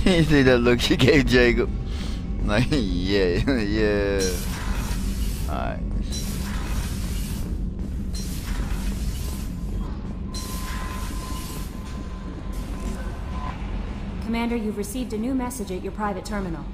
You see that look she gave Jacob? Like, yeah, yeah. Alright. Commander, you've received a new message at your private terminal.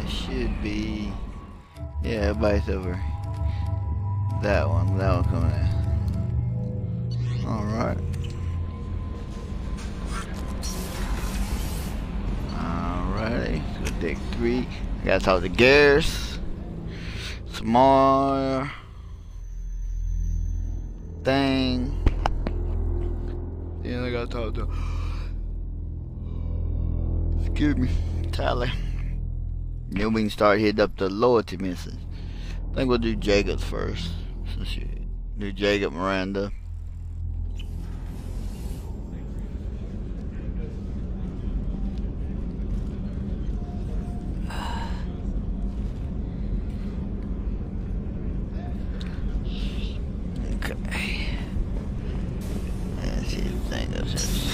Should be, yeah, everybody's over that one coming in. Alright. Alrighty, so deck 3. I gotta talk to Garrus. Some more thing. Then I gotta talk to, excuse me, Tyler. Then we can start hitting up the loyalty missions. I think we'll do Jacob's first. Do Jacob, Miranda. Okay. Let's see the thing that says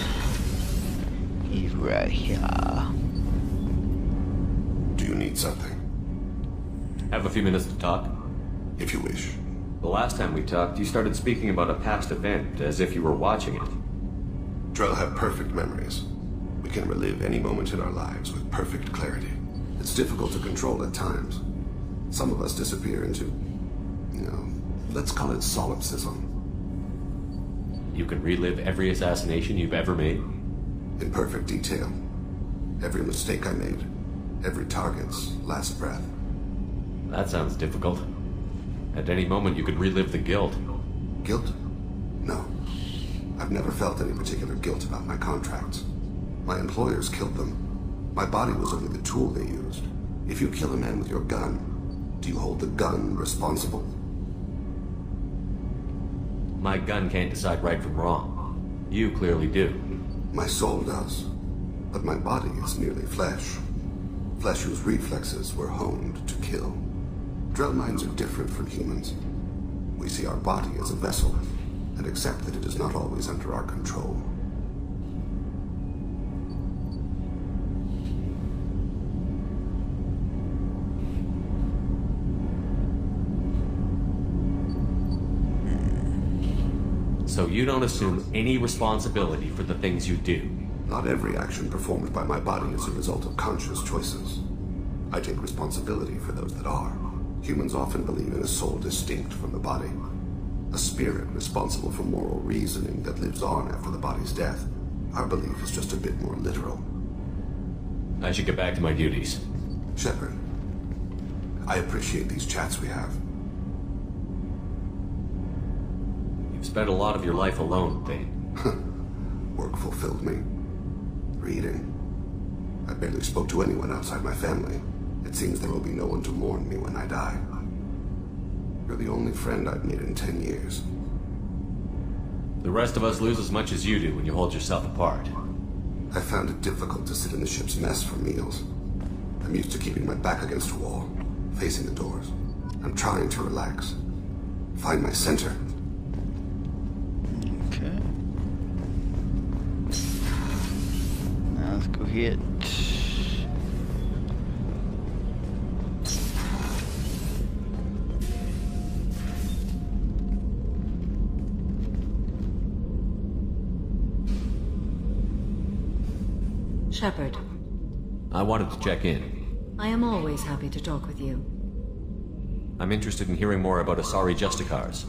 he's right here. Need something. Have a few minutes to talk? If you wish. The last time we talked, you started speaking about a past event, as if you were watching it. Drell have perfect memories. We can relive any moment in our lives with perfect clarity. It's difficult to control at times. Some of us disappear into, let's call it solipsism. You can relive every assassination you've ever made? In perfect detail. Every mistake I made. Every target's last breath. That sounds difficult. At any moment you could relive the guilt. Guilt? No. I've never felt any particular guilt about my contracts. My employers killed them. My body was only the tool they used. If you kill a man with your gun, do you hold the gun responsible? My gun can't decide right from wrong. You clearly do. My soul does. But my body is merely flesh. Flesh whose reflexes were honed to kill. Drell minds are different from humans. We see our body as a vessel, and accept that it is not always under our control. So you don't assume any responsibility for the things you do? Not every action performed by my body is a result of conscious choices. I take responsibility for those that are. Humans often believe in a soul distinct from the body. A spirit responsible for moral reasoning that lives on after the body's death. Our belief is just a bit more literal. I should get back to my duties. Shepard, I appreciate these chats we have. You've spent a lot of your life alone, Thane. Work fulfilled me. Reading. I barely spoke to anyone outside my family. It seems there will be no one to mourn me when I die. You're the only friend I've made in 10 years. The rest of us lose as much as you do when you hold yourself apart. I found it difficult to sit in the ship's mess for meals. I'm used to keeping my back against a wall, facing the doors. I'm trying to relax. Find my center. Okay. Now let's go hit. Shepard. I wanted to check in. I am always happy to talk with you. I'm interested in hearing more about Asari Justicars.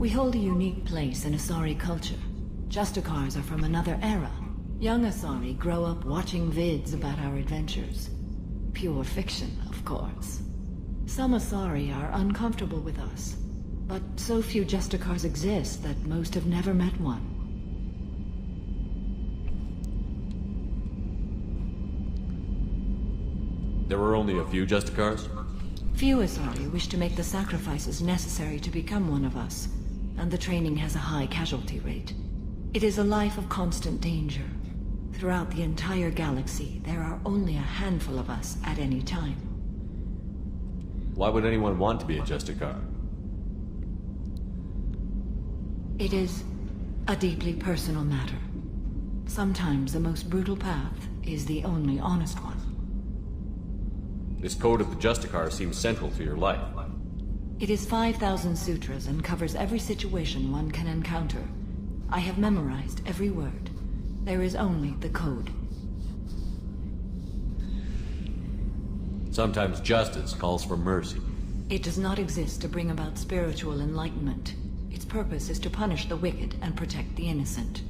We hold a unique place in Asari culture. Justicars are from another era. Young Asari grow up watching vids about our adventures. Pure fiction, of course. Some Asari are uncomfortable with us, but so few Justicars exist that most have never met one. There were only a few Justicars? Few Asari wish to make the sacrifices necessary to become one of us, and the training has a high casualty rate. It is a life of constant danger. Throughout the entire galaxy, there are only a handful of us at any time. Why would anyone want to be a Justicar? It is a deeply personal matter. Sometimes the most brutal path is the only honest one. This code of the Justicar seems central to your life. It is 5,000 sutras and covers every situation one can encounter. I have memorized every word. There is only the code. Sometimes justice calls for mercy. It does not exist to bring about spiritual enlightenment. Its purpose is to punish the wicked and protect the innocent.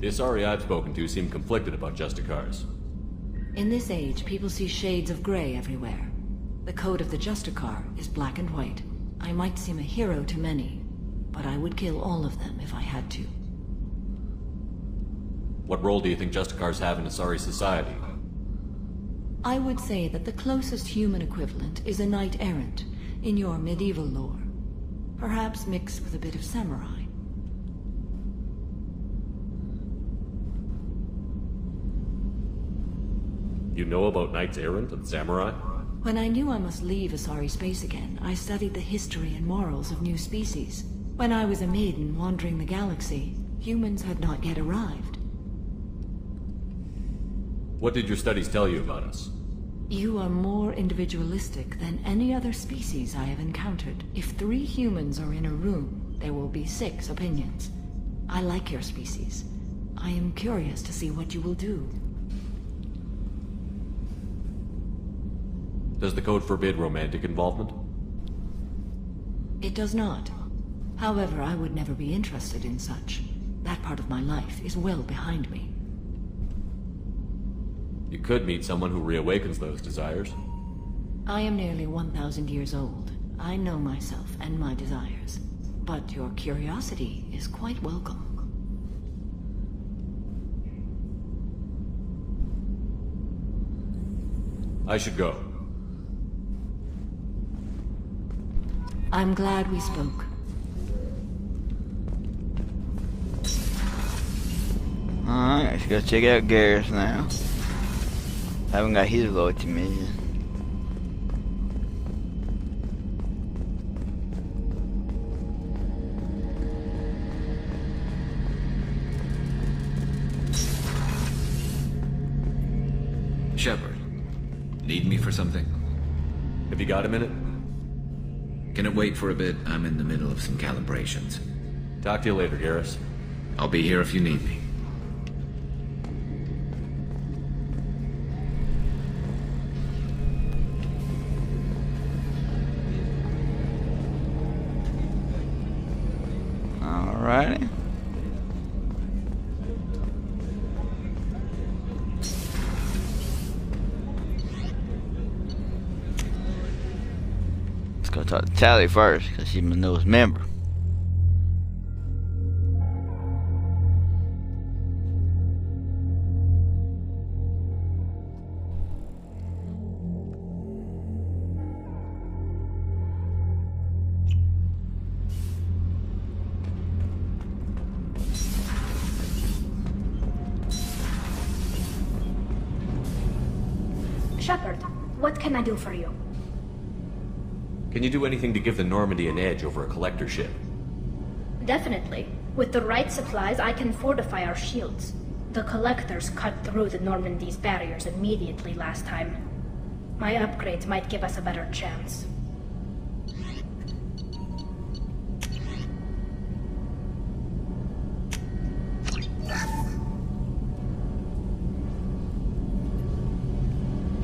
The Asari I've spoken to seem conflicted about Justicars. In this age, people see shades of gray everywhere. The code of the Justicar is black and white. I might seem a hero to many, but I would kill all of them if I had to. What role do you think Justicars have in Asari society? I would say that the closest human equivalent is a knight-errant in your medieval lore. Perhaps mixed with a bit of samurai. You know about Knights Errant and Samurai? When I knew I must leave Asari space again, I studied the history and morals of new species. When I was a maiden wandering the galaxy, humans had not yet arrived. What did your studies tell you about us? You are more individualistic than any other species I have encountered. If 3 humans are in a room, there will be 6 opinions. I like your species. I am curious to see what you will do. Does the code forbid romantic involvement? It does not. However, I would never be interested in such. That part of my life is well behind me. You could meet someone who reawakens those desires. I am nearly 1,000 years old. I know myself and my desires. But your curiosity is quite welcome. I should go. I'm glad we spoke. Alright, let's go check out Garrus now. Haven't got his loyalty mission. Shepard, need me for something? Have you got a minute? Can it wait for a bit? I'm in the middle of some calibrations. Talk to you later, Garrus. I'll be here if you need me. Alrighty. Let's go talk to Tali first, because she's my newest member. Shepard, what can I do for you? Can you do anything to give the Normandy an edge over a collector ship? Definitely. With the right supplies, I can fortify our shields. The Collectors cut through the Normandy's barriers immediately last time. My upgrades might give us a better chance.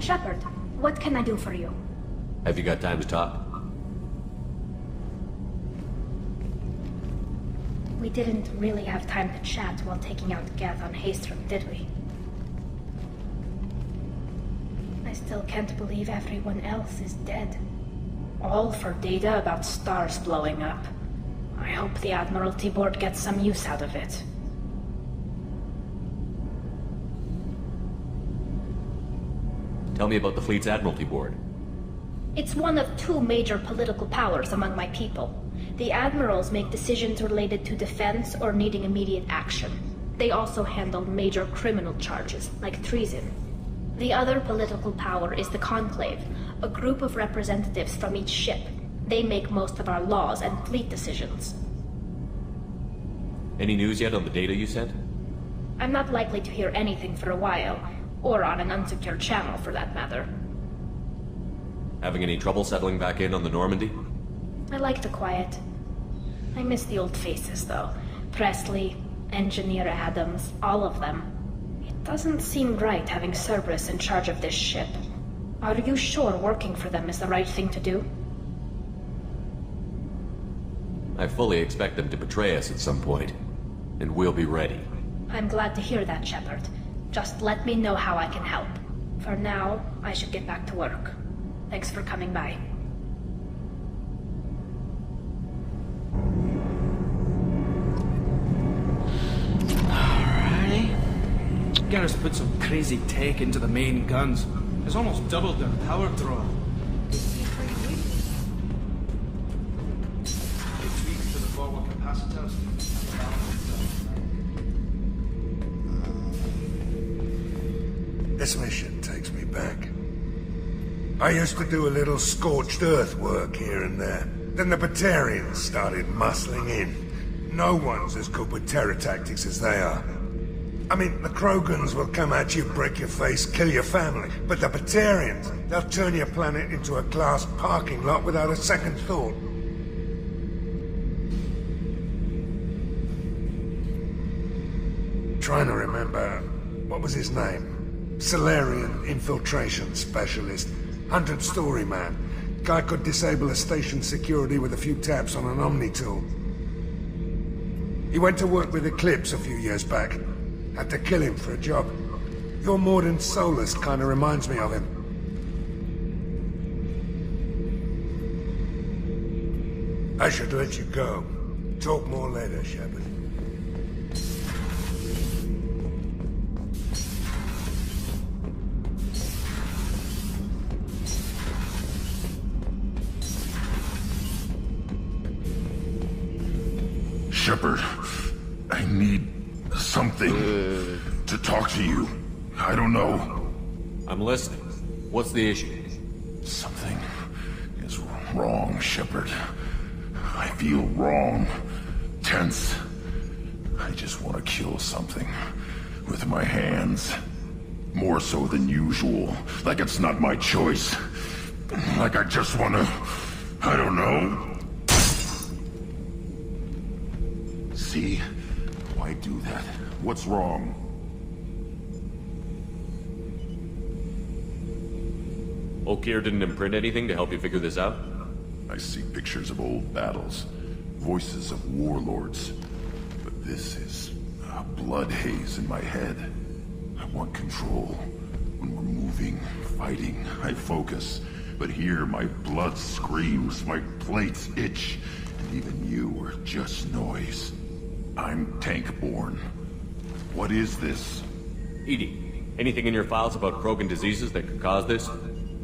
Shepard, what can I do for you? Have you got time to talk? We didn't really have time to chat while taking out Geth on Haestrom, did we? I still can't believe everyone else is dead. All for data about stars blowing up. I hope the Admiralty Board gets some use out of it. Tell me about the fleet's Admiralty Board. It's one of two major political powers among my people. The admirals make decisions related to defense or needing immediate action. They also handle major criminal charges, like treason. The other political power is the Conclave, a group of representatives from each ship. They make most of our laws and fleet decisions. Any news yet on the data you sent? I'm not likely to hear anything for a while, or on an unsecured channel for that matter. Having any trouble settling back in on the Normandy? I like the quiet. I miss the old faces, though. Presley, Engineer Adams, all of them. It doesn't seem right having Cerberus in charge of this ship. Are you sure working for them is the right thing to do? I fully expect them to betray us at some point, and we'll be ready. I'm glad to hear that, Shepard. Just let me know how I can help. For now, I should get back to work. Thanks for coming by. Alrighty. Garrus put some crazy tech into the main guns. It's almost doubled their power draw. They tweaked to the forward capacitors. This mission takes me back. I used to do a little scorched earth work here and there. Then the Batarians started muscling in. No one's as good with terror tactics as they are. I mean, the Krogans will come at you, break your face, kill your family. But the Batarians, they'll turn your planet into a glass parking lot without a second thought. Trying to remember, what was his name? Salarian infiltration specialist. 100-story man. Guy could disable a station security with a few taps on an Omni tool. He went to work with Eclipse a few years back. Had to kill him for a job. Your Mordin Solus kinda reminds me of him. I should let you go. Talk more later, Shepard. Shepard, I need something to talk to you. I don't know. I'm listening. What's the issue? Something is wrong, Shepard. I feel wrong. Tense. I just want to kill something. With my hands. More so than usual. Like it's not my choice. Like I just want to... I don't know. See? Why do that? What's wrong? Okeer didn't imprint anything to help you figure this out? I see pictures of old battles, voices of warlords. But this is a blood haze in my head. I want control. When we're moving, fighting, I focus. But here my blood screams, my plates itch, and even you are just noise. I'm tank-born. What is this? EDI, anything in your files about Krogan diseases that could cause this?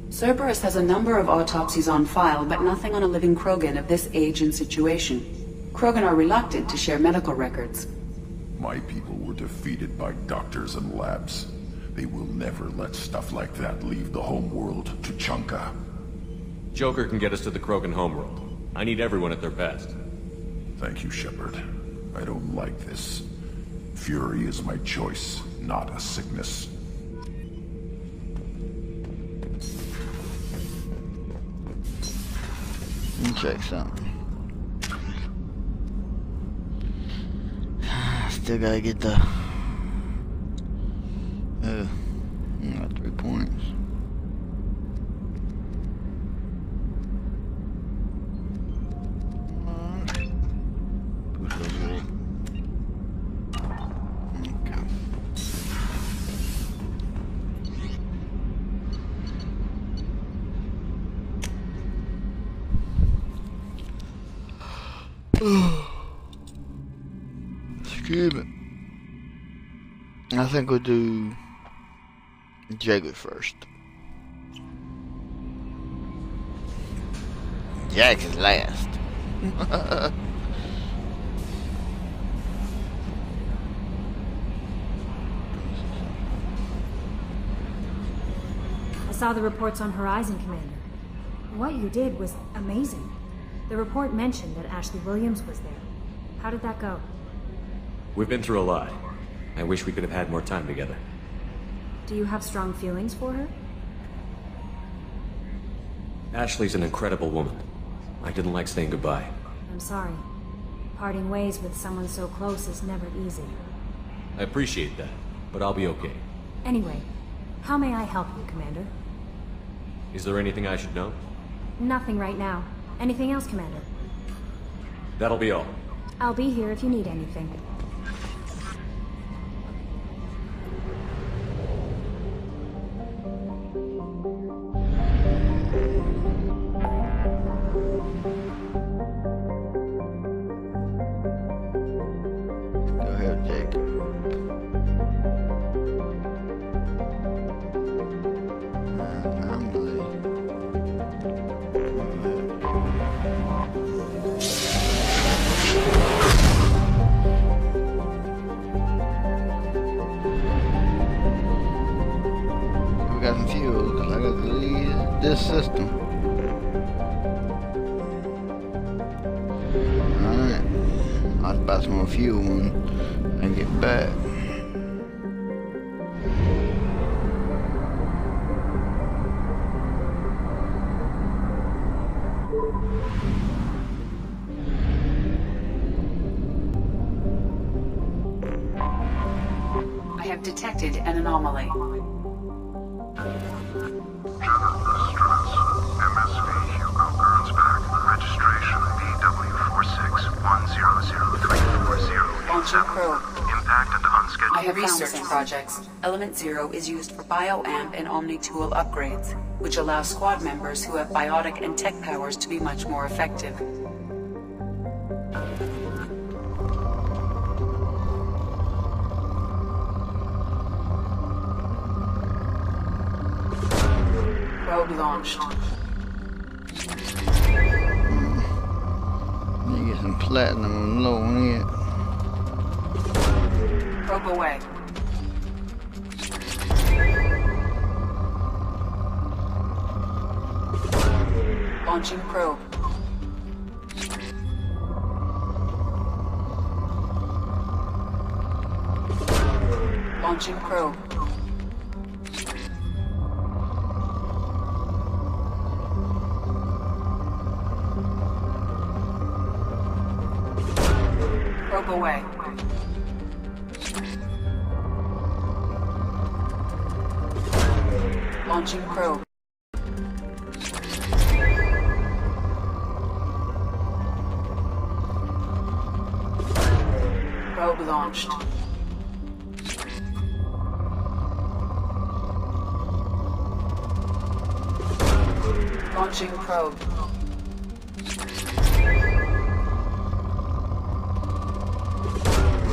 Cerberus has a number of autopsies on file, but nothing on a living Krogan of this age and situation. Krogan are reluctant to share medical records. My people were defeated by doctors and labs. They will never let stuff like that leave the homeworld to Chunka. Joker can get us to the Krogan homeworld. I need everyone at their best. Thank you, Shepard. I don't like this. Fury is my choice, not a sickness. Let me check something. Still gotta get the 3 points. Push over it. Excuse me. I think we'll do Jagged first. Jagged last. I saw the reports on Horizon, Commander. What you did was amazing. The report mentioned that Ashley Williams was there. How did that go? We've been through a lot. I wish we could have had more time together. Do you have strong feelings for her? Ashley's an incredible woman. I didn't like saying goodbye. I'm sorry. Parting ways with someone so close is never easy. I appreciate that, but I'll be okay. Anyway, how may I help you, Commander? Is there anything I should know? Nothing right now. Anything else, Commander? That'll be all. I'll be here if you need anything. Go ahead, Jake. I'm late. We got some fuel, because I got to leave this system. Alright. I'll buy some more fuel when I get back. I have detected an anomaly. I have research projects. Element Zero is used for BioAmp and Omni-Tool upgrades, which allow squad members who have biotic and tech powers to be much more effective. Probe launched. Need to get some platinum low on it. Probe away. Launching probe. Launching probe. Probe away. Launching probe. Probe launched. Launching probe.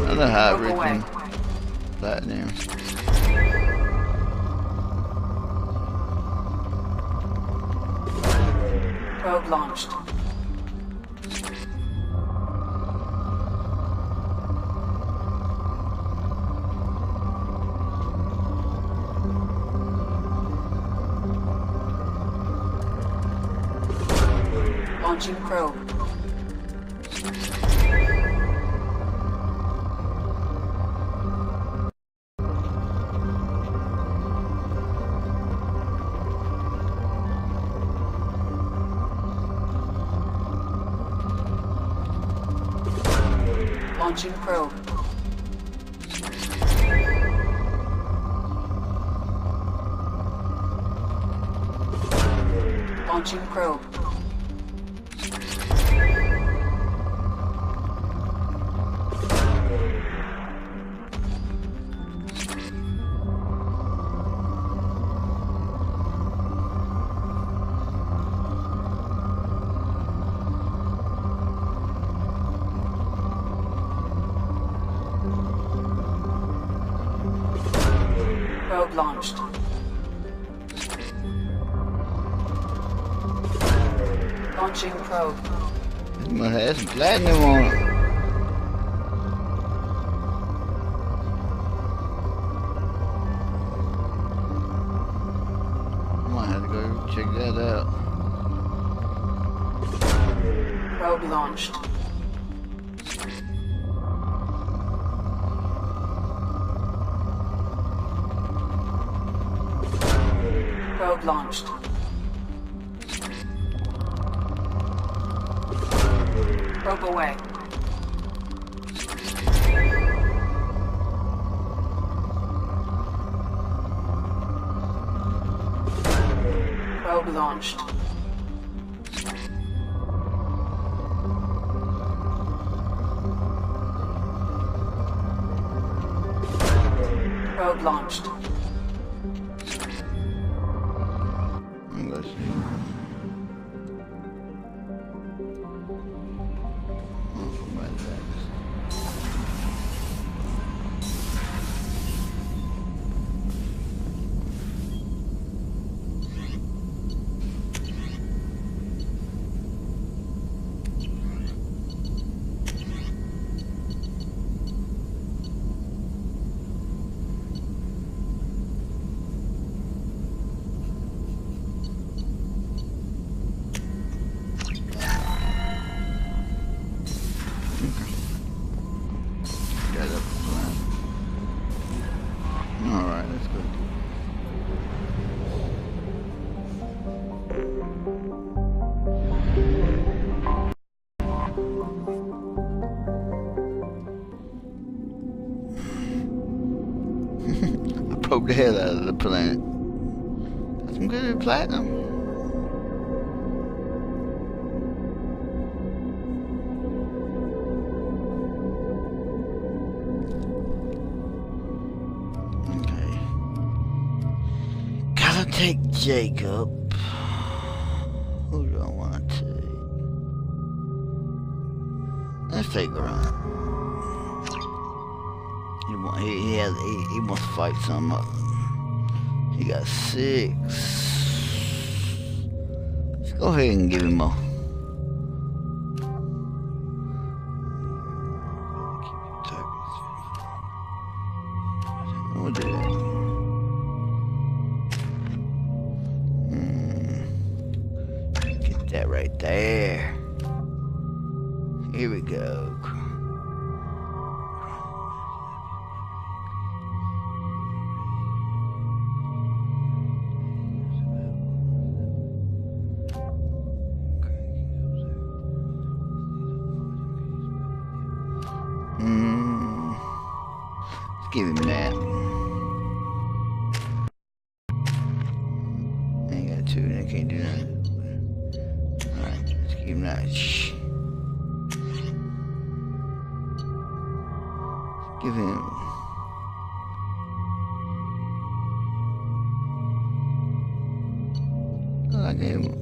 Another hybrid thing. Platinum. Probe launched. Launching probe. Launching probe. Launching probe. Probe launched. Launching probe. It must have some platinum on it. Might have to go check that out. Probe launched. Probe launched. Probe away. Probe launched. Probe launched. I'm gonna see. Alright, let's go. I probed the hell out of the planet. Got some good platinum. Take Jacob. Who do I want to take? Let's take Grant. He wants to fight some of them. He got 6. Let's go ahead and give him more. We'll do that. That right there. Here we go. Let's give him that. I ain't got 2 and I can't do nothing. Let's keep that. Give him. I gave him.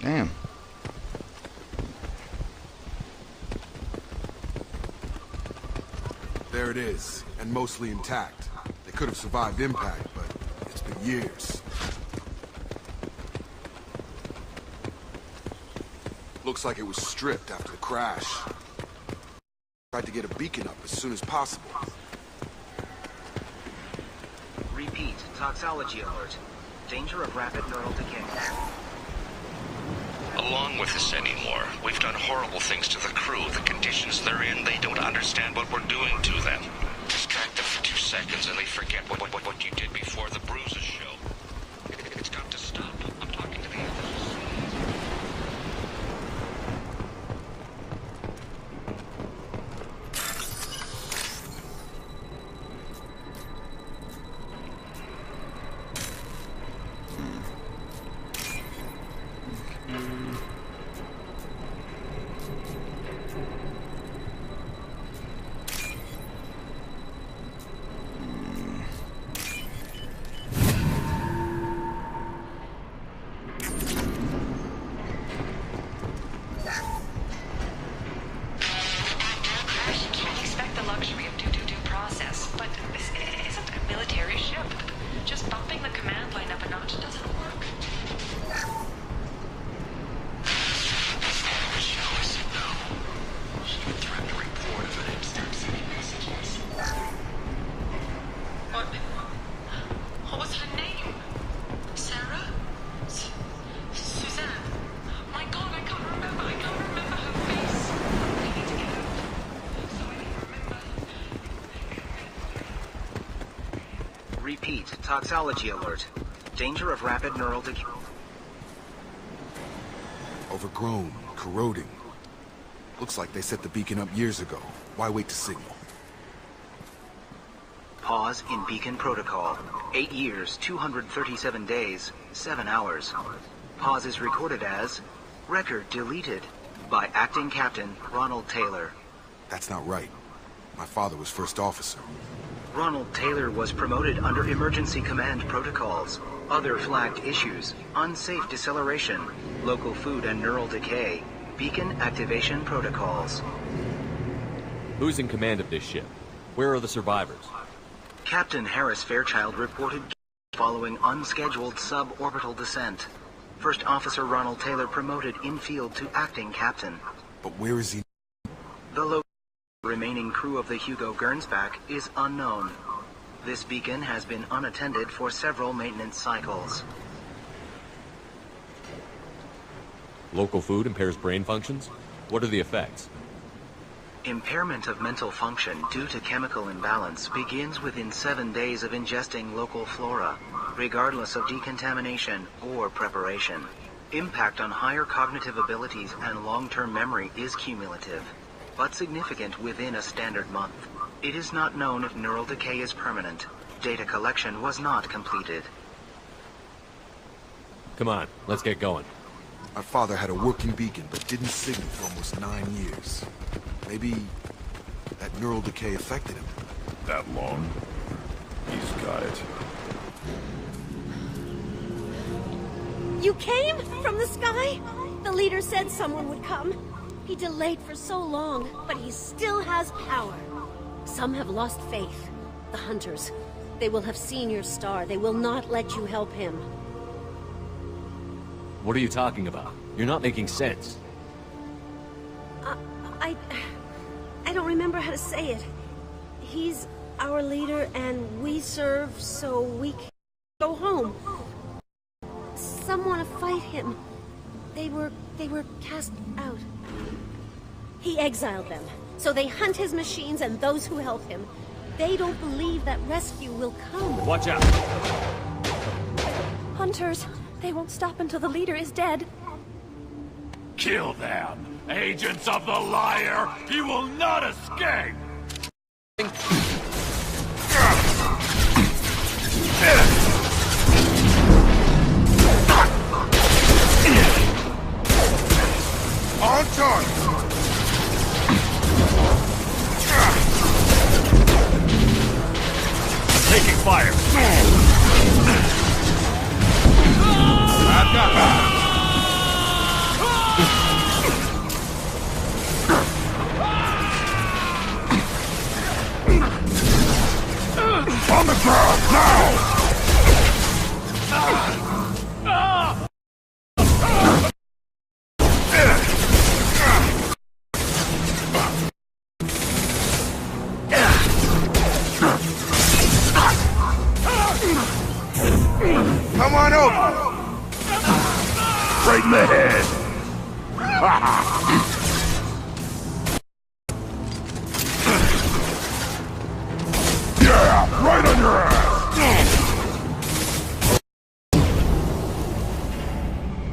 Damn. There it is, and mostly intact. They could have survived impact, but it's been years. Looks like it was stripped after the crash. Tried to get a beacon up as soon as possible. Repeat, toxology alert. Danger of rapid neural decay. Along with this anymore. We've done horrible things to the crew. The conditions they're in, they don't understand what we're doing to them. Distract them for 2 seconds and they forget what you did before the bruises show. It's got to stop. I'm talking to the others. Repeat, toxology alert. Danger of rapid neural decay. Overgrown, corroding. Looks like they set the beacon up years ago. Why wait to signal? Pause in beacon protocol. 8 years, 237 days, 7 hours. Pause is recorded as record deleted by Acting Captain Ronald Taylor. That's not right. My father was first officer. Ronald Taylor was promoted under emergency command protocols. Other flagged issues: unsafe deceleration, local food and neural decay, beacon activation protocols. Who's in command of this ship? Where are the survivors? Captain Harris Fairchild reported following unscheduled suborbital descent. First Officer Ronald Taylor promoted in-field to acting captain. But where is he? The remaining crew of the Hugo Gernsback is unknown. This beacon has been unattended for several maintenance cycles. Local food impairs brain functions? What are the effects? Impairment of mental function due to chemical imbalance begins within 7 days of ingesting local flora, regardless of decontamination or preparation. Impact on higher cognitive abilities and long-term memory is cumulative, but significant within a standard month. It is not known if neural decay is permanent. Data collection was not completed. Come on, let's get going. My father had a working beacon, but didn't signal for almost 9 years. Maybe that neural decay affected him. That long? He's got it. You came from the sky? The leader said someone would come. He delayed for so long, but he still has power. Some have lost faith. The Hunters. They will have seen your star. They will not let you help him. What are you talking about? You're not making sense. I don't remember how to say it. He's our leader, and we serve so we can go home. Some want to fight him. They were cast out. He exiled them, so they hunt his machines and those who help him. They don't believe that rescue will come. Watch out! Hunters, they won't stop until the leader is dead. Kill them! Agents of the Liar! You will not escape! On target! Taking fire! I've got that! On the ground, now! Yeah, right on your ass!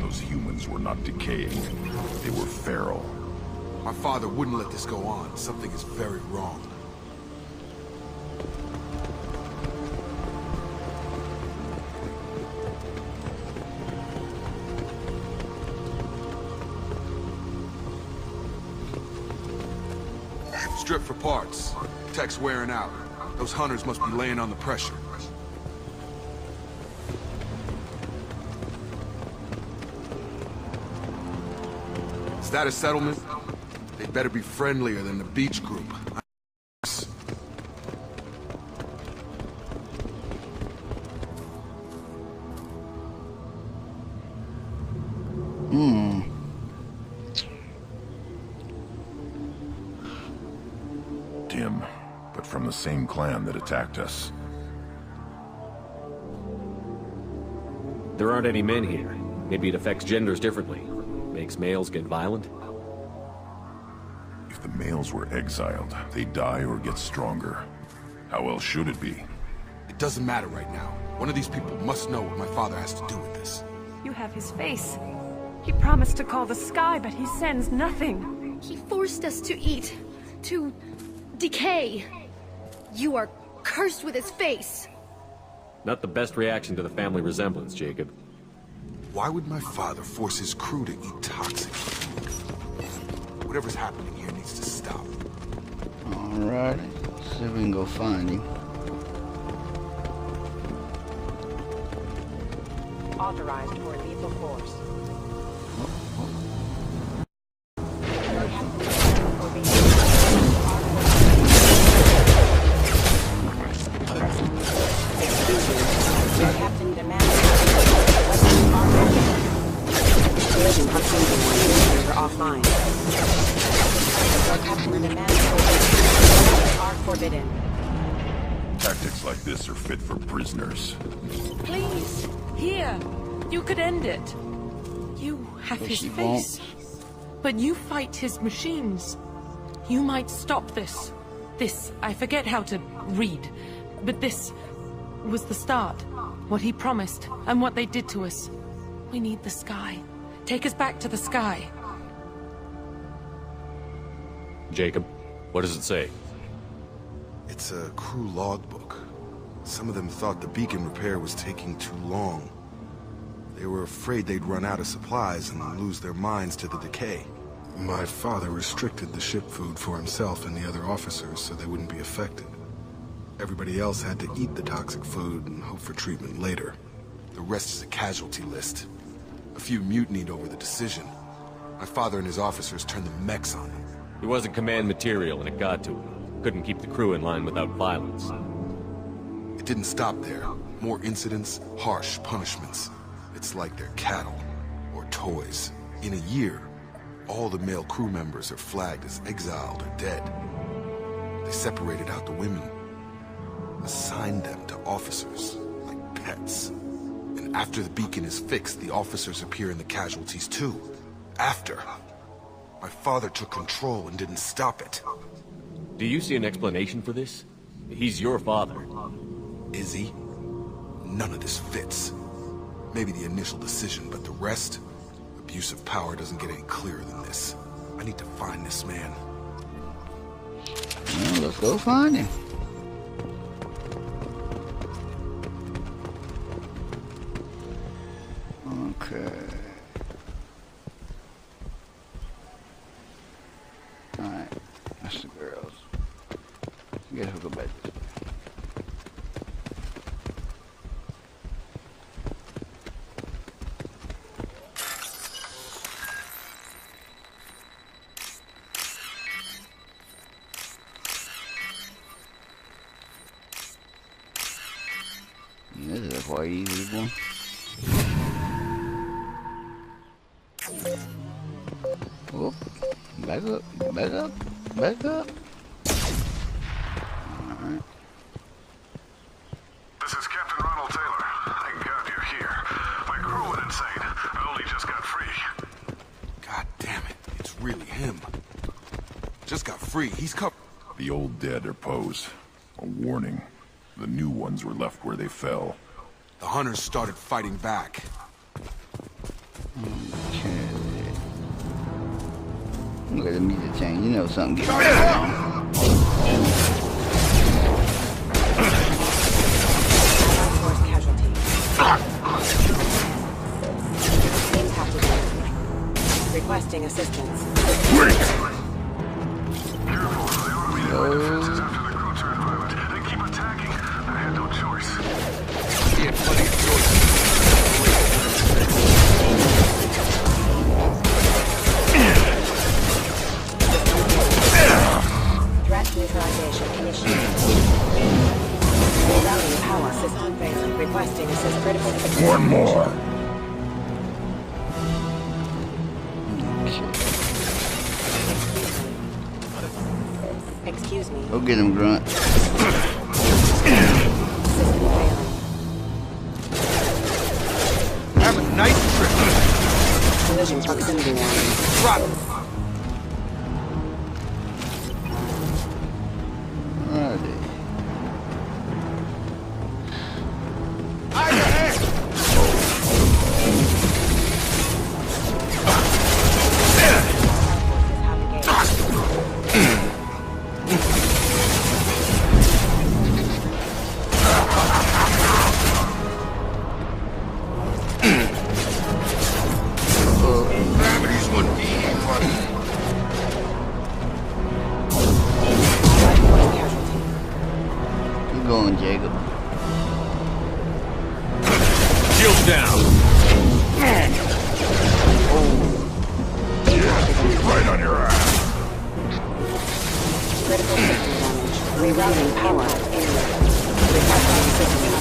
Those humans were not decaying. They were feral. My father wouldn't let this go on. Something is very wrong. Strip for parts. Tech's wearing out. Those hunters must be laying on the pressure. Status settlement? They better be friendlier than the beach group. Tim, but from the same clan that attacked us. There aren't any men here. Maybe it affects genders differently. Makes males get violent? If the males were exiled, they die or get stronger. How else should it be? It doesn't matter right now. One of these people must know what my father has to do with this. You have his face. He promised to call the sky, but he sends nothing. He forced us to eat, to decay. You are cursed with his face. Not the best reaction to the family resemblance, Jacob. Why would my father force his crew to eat toxic food? Whatever's happening here needs to stop. Alright, see if we can go find him. Authorized for lethal force. Captain demands collision proximity are offline. Captain demands are forbidden. Tactics like this are fit for prisoners. Please, here. You could end it. You have his face. But you fight his machines. You might stop this. This, I forget how to read. But this was the start. What he promised, and what they did to us. We need the sky. Take us back to the sky. Jacob, what does it say? It's a crew logbook. Some of them thought the beacon repair was taking too long. They were afraid they'd run out of supplies and lose their minds to the decay. My father restricted the ship food for himself and the other officers so they wouldn't be affected. Everybody else had to eat the toxic food and hope for treatment later. The rest is a casualty list. A few mutinied over the decision. My father and his officers turned the mechs on him. He wasn't command material and it got to him. Couldn't keep the crew in line without violence. It didn't stop there. More incidents, harsh punishments. It's like they're cattle, or toys. In a year, all the male crew members are flagged as exiled or dead. They separated out the women, assigned them to officers, like pets. And after the beacon is fixed, the officers appear in the casualties too. After. My father took control and didn't stop it. Do you see an explanation for this? He's your father. Is he? None of this fits. Maybe the initial decision, but the rest? Abuse of power doesn't get any clearer than this. I need to find this man. Well, let's go find him. Okay. Alright, that's the girls. I guess we'll go back this way. This is a quite easy one. Oh, back up, back up, back up. Alright. This is Captain Ronald Taylor. Thank God you're here. My crew went insane. I only just got free. God damn it, it's really him. Just got free. He's covered. The old dead are Poe's. A warning. The new ones were left where they fell. The hunters started fighting back. Okay. Look at the music change. You know something getting wrong. Requesting assistance. Threat neutralization initiated. Routing power system failing. Requesting assist critical. One more. Excuse me. Go get him, Grunt. Have a nice trip. Collision proximity warning. Throttle. Alrighty. Going, Jacob. Shield down. Right on your ass. Critical system damage. Rerouting power. Requesting assistance.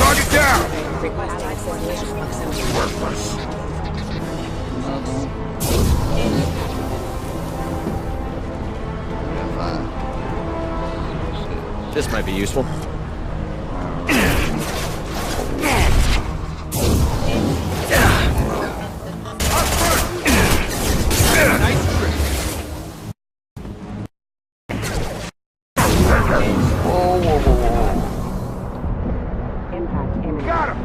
Target down. Requesting collision proximity. Worthless. This might be useful. Impact imminent. Got him.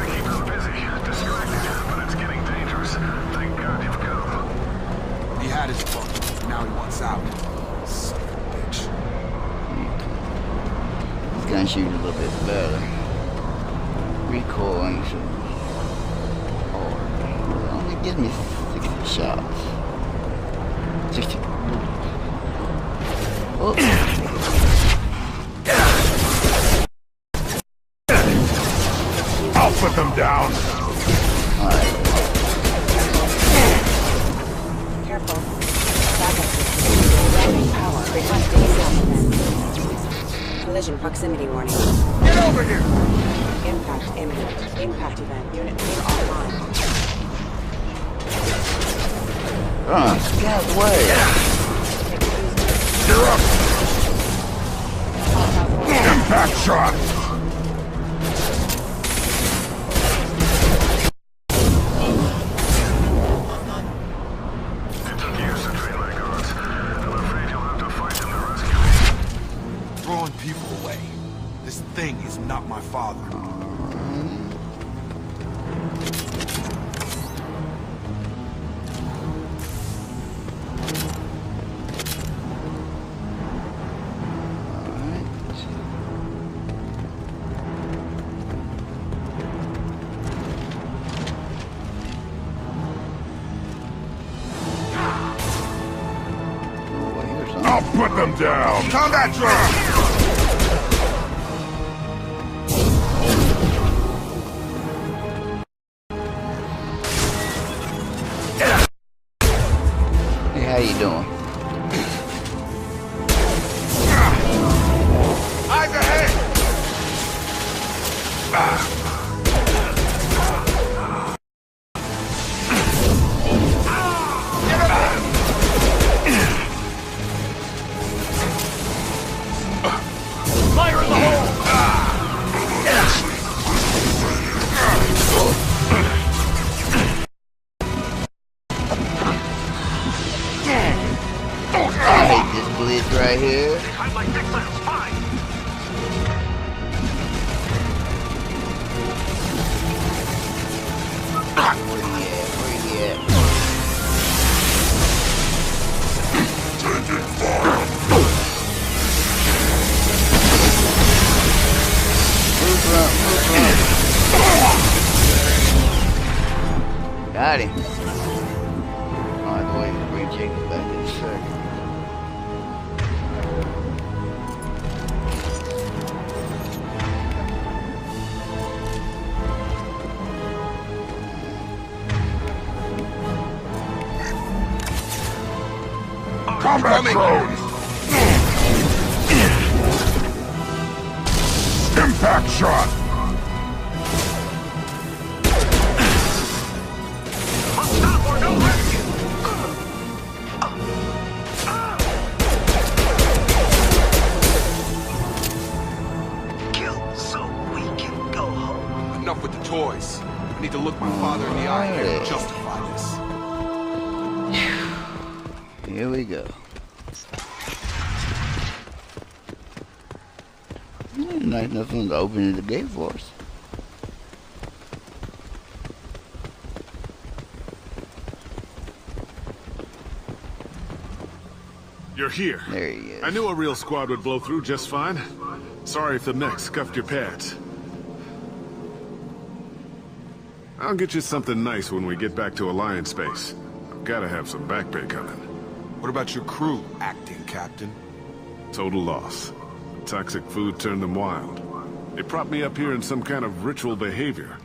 Keep them busy, distracted, but it's getting dangerous. Thank God you've come. He had his fun. Now he wants out. Son of a bitch. This gun shoots a little bit better. Recoil ain't so hard. It only gives me 60 shots. 60. Oh. I'll put them down. Alright. Careful. Backup system. Rerouting power. Requesting assistance. Collision proximity warning. Get over here. Impact imminent. Impact event. Unit being offline. Get out of the way. You're up. Impact shot. Throwing people away. This thing is not my father. I'll put them down. Combat drone! Hey, how you doing? Eyes ahead! Fire in the hole! Got him. I'll have to wait to bring Jacob back in a second. Combat drones! Impact shot! Stop or no rescue! Kill so we can go home. Enough with the toys. I need to look my father in the eye and justify this. Here we go. Nice enough one to open the gate for us. You're here. There he is. I knew a real squad would blow through just fine. Sorry if the mech scuffed your pads. I'll get you something nice when we get back to Alliance space. I've gotta have some back pay coming. What about your crew, acting captain? Total loss. Toxic food turned them wild. They propped me up here in some kind of ritual behavior.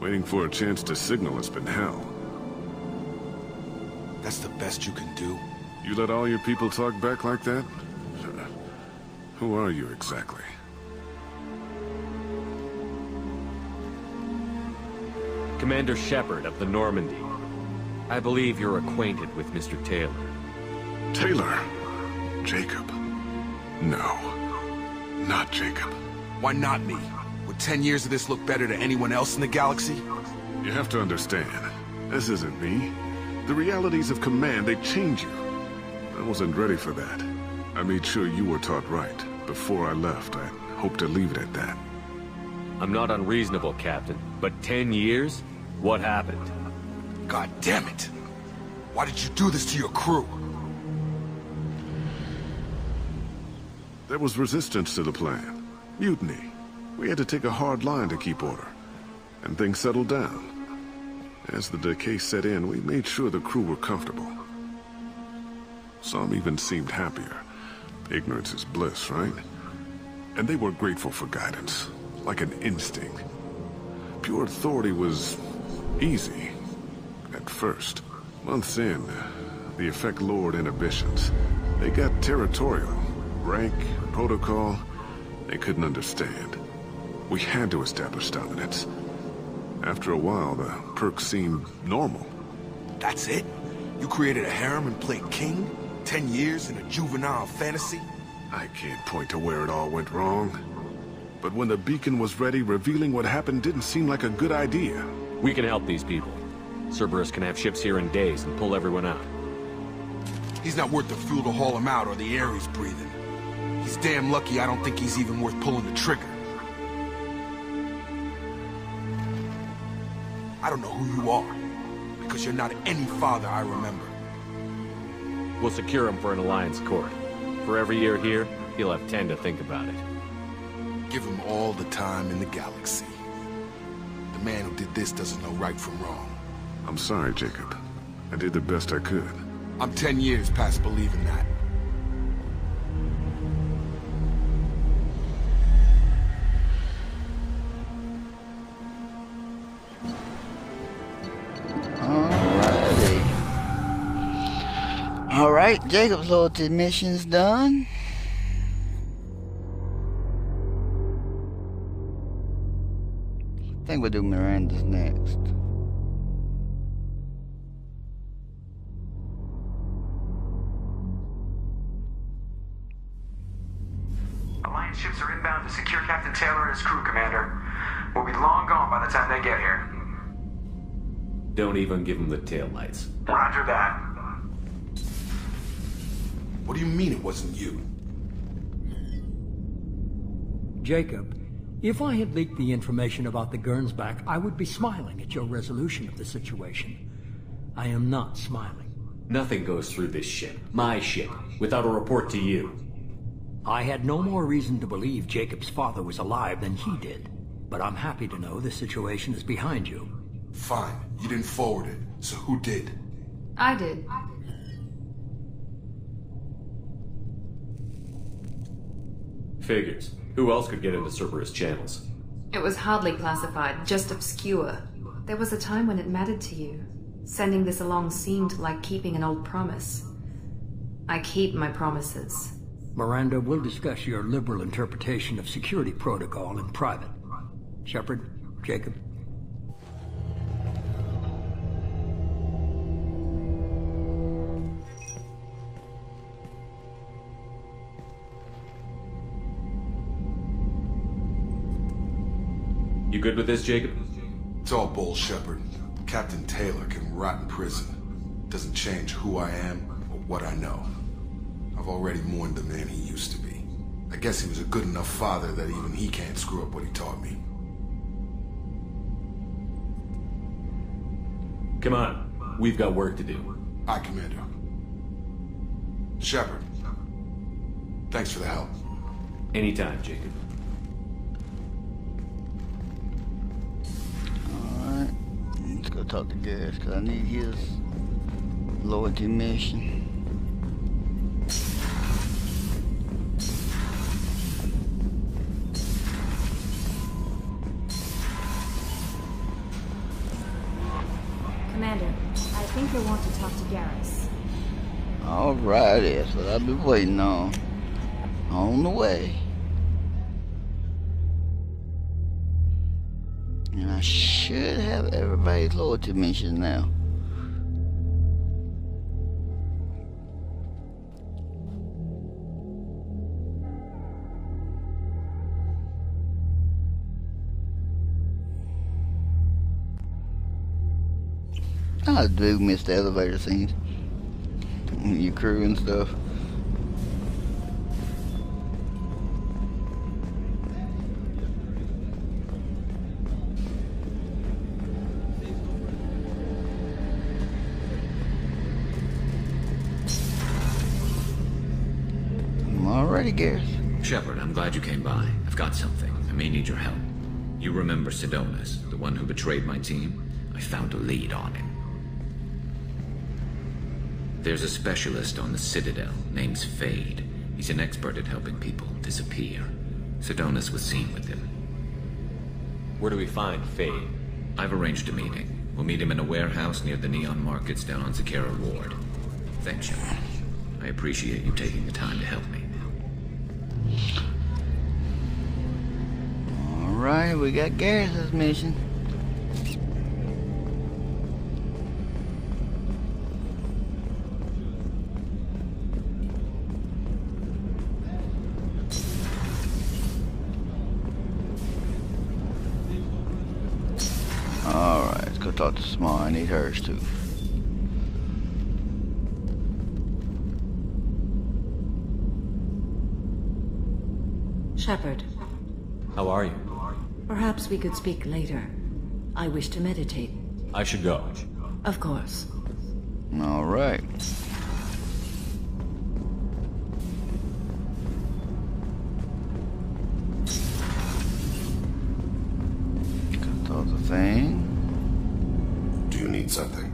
Waiting for a chance to signal has been hell. That's the best you can do? You let all your people talk back like that? Who are you exactly? Commander Shepard of the Normandy. I believe you're acquainted with Mr. Taylor. Taylor? Jacob? No. Not Jacob. Why not me? Would 10 years of this look better to anyone else in the galaxy? You have to understand, this isn't me. The realities of command, they change you. I wasn't ready for that. I made sure you were taught right. Before I left, I hoped to leave it at that. I'm not unreasonable, Captain, but 10 years? What happened? God damn it! Why did you do this to your crew? There was resistance to the plan. Mutiny. We had to take a hard line to keep order. And things settled down. As the decay set in, we made sure the crew were comfortable. Some even seemed happier. Ignorance is bliss, right? And they were grateful for guidance, like an instinct. Pure authority was easy, at first. Months in, the effect lowered inhibitions. They got territorial. Rank, protocol, they couldn't understand. We had to establish dominance. After a while, the perks seemed normal. That's it? You created a harem and played king? 10 years in a juvenile fantasy? I can't point to where it all went wrong. But when the beacon was ready, revealing what happened didn't seem like a good idea. We can help these people. Cerberus can have ships here in days and pull everyone out. He's not worth the fuel to haul him out or the air he's breathing. He's damn lucky I don't think he's even worth pulling the trigger. I don't know who you are, because you're not any father I remember. We'll secure him for an Alliance court. For every year here, he'll have 10 to think about it. Give him all the time in the galaxy. The man who did this doesn't know right from wrong. I'm sorry, Jacob. I did the best I could. I'm 10 years past believing that. Alright, Jacob's loyalty mission's done. I think we'll do Miranda's next. Alliance ships are inbound to secure Captain Taylor and his crew, Commander. We'll be long gone by the time they get here. Don't even give him the taillights. Roger that. What do you mean it wasn't you? Jacob, if I had leaked the information about the Gernsback, I would be smiling at your resolution of the situation. I am not smiling. Nothing goes through this ship, my ship, without a report to you. I had no more reason to believe Jacob's father was alive than he did, but I'm happy to know the situation is behind you. Fine. You didn't forward it, so who did? I did. Figures. Who else could get into Cerberus channels? It was hardly classified, just obscure. There was a time when it mattered to you. Sending this along seemed like keeping an old promise. I keep my promises. Miranda, we'll discuss your liberal interpretation of security protocol in private. Shepard, Jacob. You good with this, Jacob? It's all bull, Shepard. Captain Taylor can rot in prison. Doesn't change who I am or what I know. I've already mourned the man he used to be. I guess he was a good enough father that even he can't screw up what he taught me. Come on. We've got work to do. Aye, Commander. Shepard. Thanks for the help. Anytime, Jacob. Alright. Let's go talk to Garrus, because I need his loyalty mission. Commander, I think you'll want to talk to Garrus. Alright, that's what I've been waiting on. On the way. And I should have everybody's loyalty mission now. I do miss the elevator scenes. Your crew and stuff. Alrighty, Garrus. Shepard, I'm glad you came by. I've got something. I may need your help. You remember Sidonus, the one who betrayed my team? I found a lead on him. There's a specialist on the Citadel, name's Fade. He's an expert at helping people disappear. Sidonus was seen with him. Where do we find Fade? I've arranged a meeting. We'll meet him in a warehouse near the Neon Markets down on Zakera Ward. Thanks, Shepard. I appreciate you taking the time to help me. Alright, we got Garrus' mission. Alright, let's go talk to Small. I need hers too. Shepard. How are you? Perhaps we could speak later. I wish to meditate. I should go. Of course. Alright. Control the thing. Do you need something?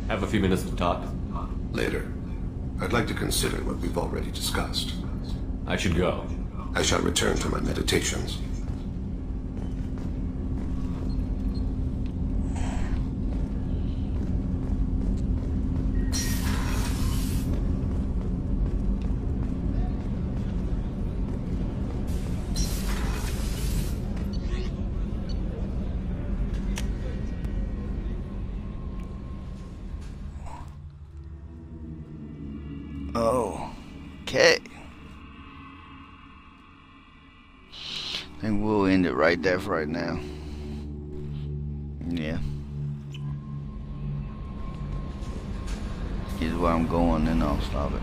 Have a few minutes to talk? Later. I'd like to consider what we've already discussed. I should go. I shall return to my meditations. Okay. I think we'll end it right there for right now. Yeah. Here's where I'm going, then I'll stop it.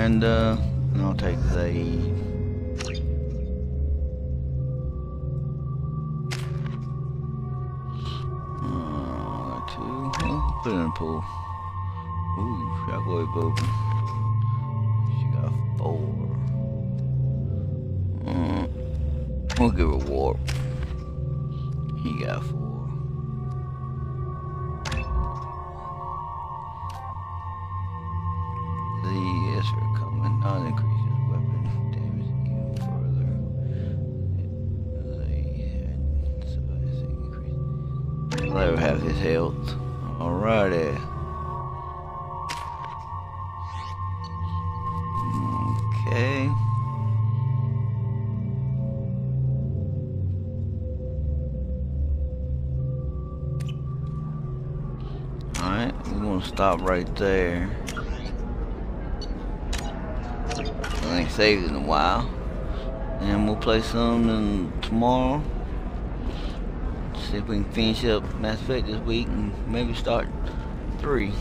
And I'll take the put it in the pool. Ooh, shockwave open. She got 4. We'll give her warp. He got 4. The Ezra coming not increases weapon damage even further. Let her have his health. Alrighty. Okay. Alright, we're gonna stop right there. I ain't saved in a while. And we'll play some tomorrow. See if we can finish up Mass Effect this week and maybe start 3.